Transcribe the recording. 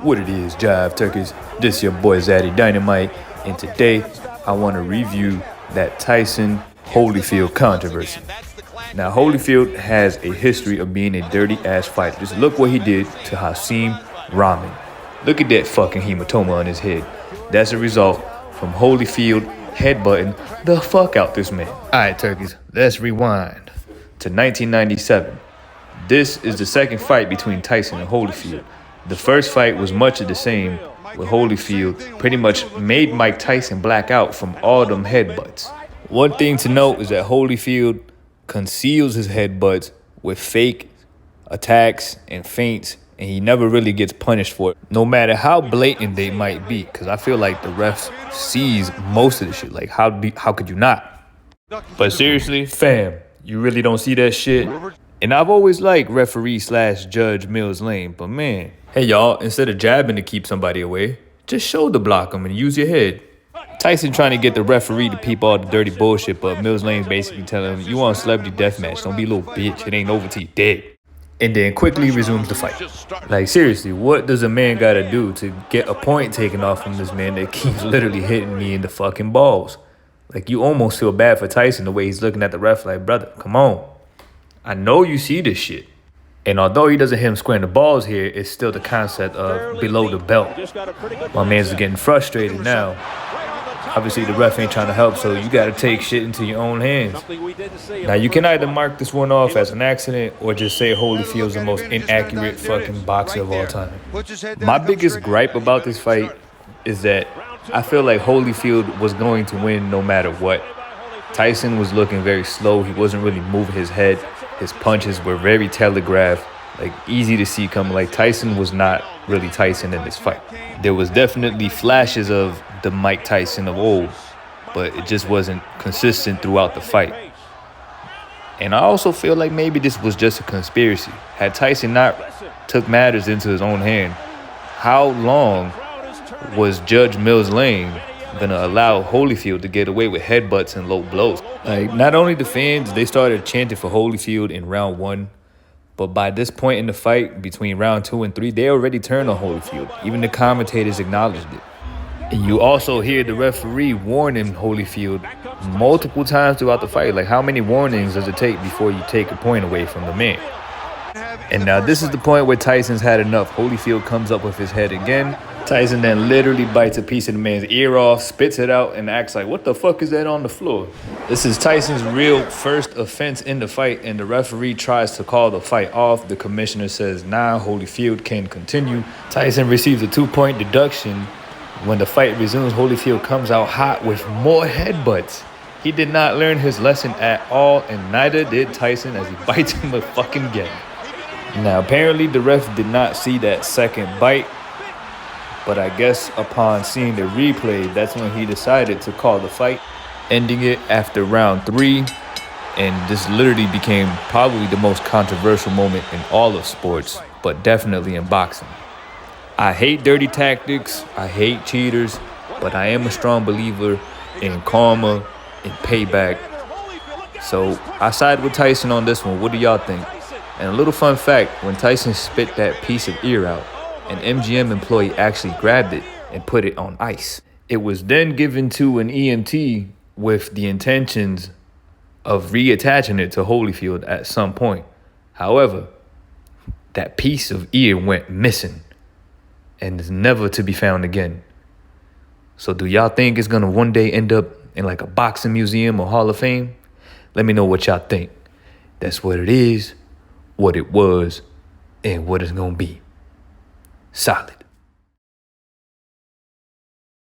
What it is, Jive Turkeys? This your boy Zaddy Dynamite, and today I want to review that Tyson Holyfield controversy. Now, Holyfield has a history of being a dirty-ass fighter. Just look what he did to Hasim Rahman. Look at that fucking hematoma on his head. That's a result from Holyfield headbutting the fuck out this man. Alright, Turkeys, let's rewind to 1997. This is the second fight between Tyson and Holyfield. The first fight was much of the same, with Holyfield pretty much made Mike Tyson black out from all them headbutts. One thing to note is that Holyfield conceals his headbutts with fake attacks and feints, and he never really gets punished for it, no matter how blatant they might be, because I feel like the refs sees most of the shit. Like, how could you not? But seriously, fam, you really don't see that shit? And I've always liked referee/judge Mills Lane, but man, hey y'all, instead of jabbing to keep somebody away, just shoulder block them and use your head. Tyson trying to get the referee to peep all the dirty bullshit, but Mills Lane basically telling him, you want a celebrity deathmatch, don't be a little bitch, it ain't over till you dead. And then quickly resumes the fight. Like, seriously, what does a man gotta do to get a point taken off from this man that keeps literally hitting me in the fucking balls? Like, you almost feel bad for Tyson the way he's looking at the ref like, brother, come on. I know you see this shit. And although he doesn't hit him square in the balls here, it's still the concept of below the belt. My man's getting frustrated now. Obviously, the ref ain't trying to help, so you got to take shit into your own hands. Now, you can either mark this one off as an accident or just say Holyfield's the most inaccurate fucking boxer of all time. My biggest gripe about this fight is that I feel like Holyfield was going to win no matter what. Tyson was looking very slow. He wasn't really moving his head. His punches were very telegraphed, like easy to see coming. Like, Tyson was not really Tyson in this fight. There was definitely flashes of the Mike Tyson of old, but it just wasn't consistent throughout the fight. And I also feel like maybe this was just a conspiracy. Had Tyson not took matters into his own hand, how long was Judge Mills Lane gonna allow Holyfield to get away with headbutts and low blows? Like, not only the fans, they started chanting for Holyfield in round 1, but by this point in the fight, between round 2 and 3, they already turned on Holyfield. Even the commentators acknowledged it. And you also hear the referee warning Holyfield multiple times throughout the fight. Like, how many warnings does it take before you take a point away from the man? And now this is the point where Tyson's had enough. Holyfield comes up with his head again. Tyson then literally bites a piece of the man's ear off, spits it out, and acts like, what the fuck is that on the floor? This is Tyson's real first offense in the fight, and the referee tries to call the fight off. The commissioner says, nah, Holyfield can continue. Tyson receives a 2-point deduction. When the fight resumes, Holyfield comes out hot with more headbutts. He did not learn his lesson at all, and neither did Tyson as he bites him fucking again. Now, apparently the ref did not see that second bite, but I guess upon seeing the replay, that's when he decided to call the fight, ending it after round 3. And this literally became probably the most controversial moment in all of sports, but definitely in boxing. I hate dirty tactics, I hate cheaters, but I am a strong believer in karma and payback. So I side with Tyson on this one. What do y'all think? And a little fun fact, when Tyson spit that piece of ear out, an MGM employee actually grabbed it and put it on ice. It was then given to an EMT with the intentions of reattaching it to Holyfield at some point. However, that piece of ear went missing and is never to be found again. So do y'all think it's gonna one day end up in like a boxing museum or Hall of Fame? Let me know what y'all think. That's what it is, what it was, and what it's gonna be. Solid.